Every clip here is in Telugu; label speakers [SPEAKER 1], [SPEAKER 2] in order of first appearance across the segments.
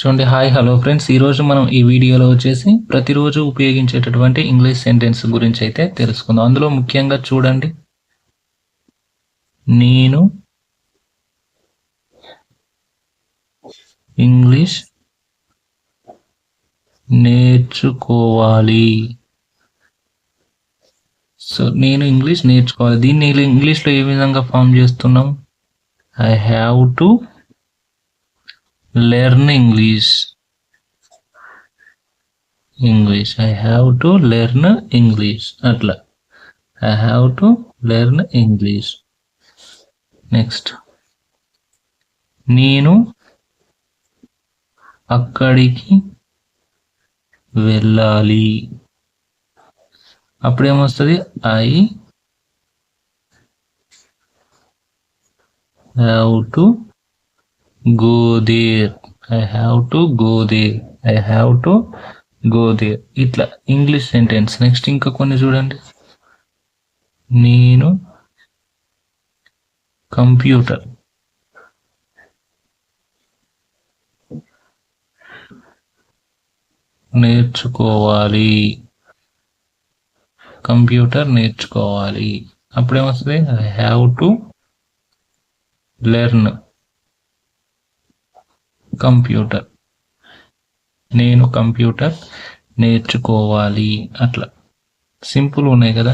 [SPEAKER 1] చూడండి. హాయ్ హలో ఫ్రెండ్స్, ఈరోజు మనం ఈ వీడియోలో వచ్చేసి ప్రతిరోజు ఉపయోగించేటటువంటి ఇంగ్లీష్ సెంటెన్స్ గురించి అయితే తెలుసుకుందాం. అందులో ముఖ్యంగా చూడండి, నేను ఇంగ్లీష్ నేర్చుకోవాలి. సో నేను ఇంగ్లీష్ నేర్చుకోవాలి, దీన్ని ఇంగ్లీష్లో ఏ విధంగా ఫామ్ చేస్తున్నాం? I have to learn English. I have to learn English. అట్లా I have to learn English. Next, నేను అక్కడికి వెళ్ళాలి. అప్పుడేమొస్తుంది? I have to go there. I have to go there. I have to go there. ఇట్లా ఇంగ్లీష్ సెంటెన్స్. నెక్స్ట్ ఇంకా కొన్ని చూడండి, నేను కంప్యూటర్ నేర్చుకోవాలి. అప్పుడేమొస్తుంది? I have to learn computer. నేను కంప్యూటర్ నేర్చుకోవాలి. అట్లా సింపుల్ ఉన్నాయి కదా.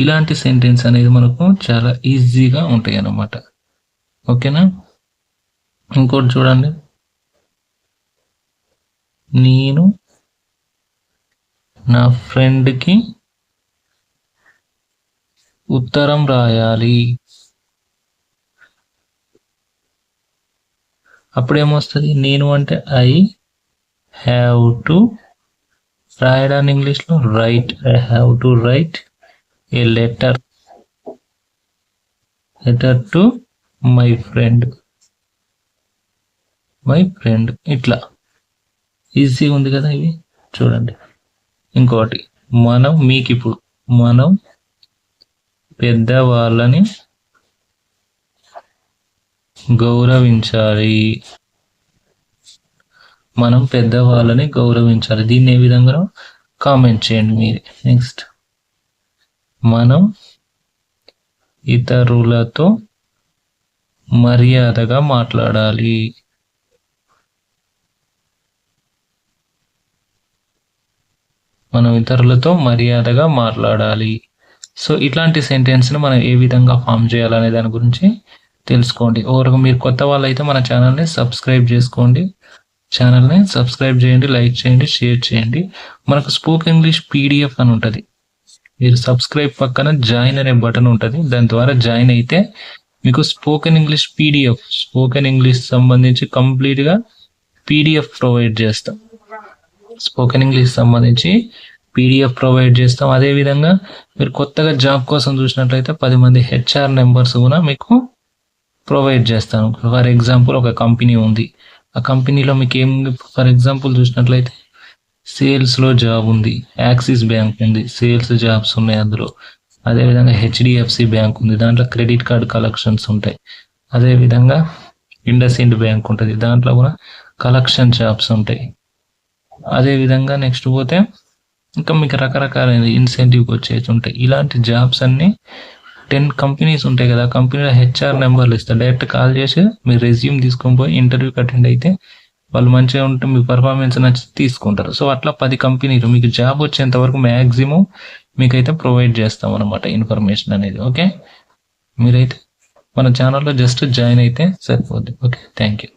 [SPEAKER 1] ఇలాంటి సెంటెన్స్ అనేది మనకు చాలా ఈజీగా ఉంటాయి అన్నమాట. ఓకేనా? ఇంకోటి చూడండి, నేను నా ఫ్రెండ్కి ఉత్తరం రాయాలి. అప్పుడేమొస్తుంది? నేను అంటే ఐ హ్యావ్ టు రాయడాన్ని ఇంగ్లీష్లో right. I have to right A letter to my friend. ఇట్లా ఈజీ ఉంది కదా ఇవి. చూడండి ఇంకోటి, మనం పెద్దవాళ్ళని గౌరవించాలి. దీన్ని ఏ విధంగా కామెంట్ చేయండి మీరు. నెక్స్ట్, మనం ఇతరులతో మర్యాదగా మాట్లాడాలి. సో ఇట్లాంటి సెంటెన్స్ని మనం ఏ విధంగా ఫామ్ చేయాలనే దాని గురించి తెలుసుకోండి. ఓవరకు మీరు కొత్త వాళ్ళు అయితే మన ఛానల్ని సబ్స్క్రైబ్ చేసుకోండి. లైక్ చేయండి, షేర్ చేయండి. మనకు స్పోకెన్ ఇంగ్లీష్ పీడిఎఫ్ అని ఉంటుంది. మీరు సబ్స్క్రైబ్ పక్కన జాయిన్ అనే బటన్ ఉంటుంది. దాని ద్వారా జాయిన్ అయితే మీకు spoken English PDF, spoken English సంబంధించి కంప్లీట్గా పీడిఎఫ్ ప్రొవైడ్ చేస్తాం. అదేవిధంగా మీరు కొత్తగా జాబ్ కోసం చూసినట్లయితే 10 మంది HR నెంబర్స్ కూడా మీకు ప్రొవైడ్ చేస్తాను. ఫర్ ఎగ్జాంపుల్, ఒక కంపెనీ ఉంది. ఆ కంపెనీలో మీకు ఫర్ ఎగ్జాంపుల్ చూసినట్లయితే సేల్స్లో జాబ్ ఉంది, యాక్సిస్ బ్యాంక్ ఉంది, సేల్స్ జాబ్స్ ఉన్నాయి అందులో. అదేవిధంగా HDFC బ్యాంక్ ఉంది, దాంట్లో క్రెడిట్ కార్డ్ కలెక్షన్స్ ఉంటాయి. అదేవిధంగా ఇండస్ఇండ్ బ్యాంక్ ఉంటుంది, దాంట్లో కూడా కలెక్షన్ జాబ్స్ ఉంటాయి. అదేవిధంగా నెక్స్ట్ పోతే ఇంకా మీకు రకరకాలైన ఇన్సెంటివ్ వచ్చేసి ఉంటాయి. ఇలాంటి జాబ్స్ అన్నీ 10 కంపెనీస్ ఉంటాయి కదా, కంపెనీలో HR నెంబర్లు ఇస్తారు. డైరెక్ట్ కాల్ చేసి మీరు రెజ్యూమ్ తీసుకొని పోయి ఇంటర్వ్యూకి అటెండ్ అయితే వాళ్ళు మంచిగా ఉంటే మీ పర్ఫార్మెన్స్ నచ్చి తీసుకుంటారు. సో అట్లా 10 కంపెనీలు మీకు జాబ్ వచ్చేంత వరకు మ్యాక్సిమం మీకైతే ప్రొవైడ్ చేస్తాం అనమాట ఇన్ఫర్మేషన్ అనేది. ఓకే, మీరైతే మన ఛానల్లో జస్ట్ జాయిన్ అయితే సరిపోద్ది. Okay, thank you.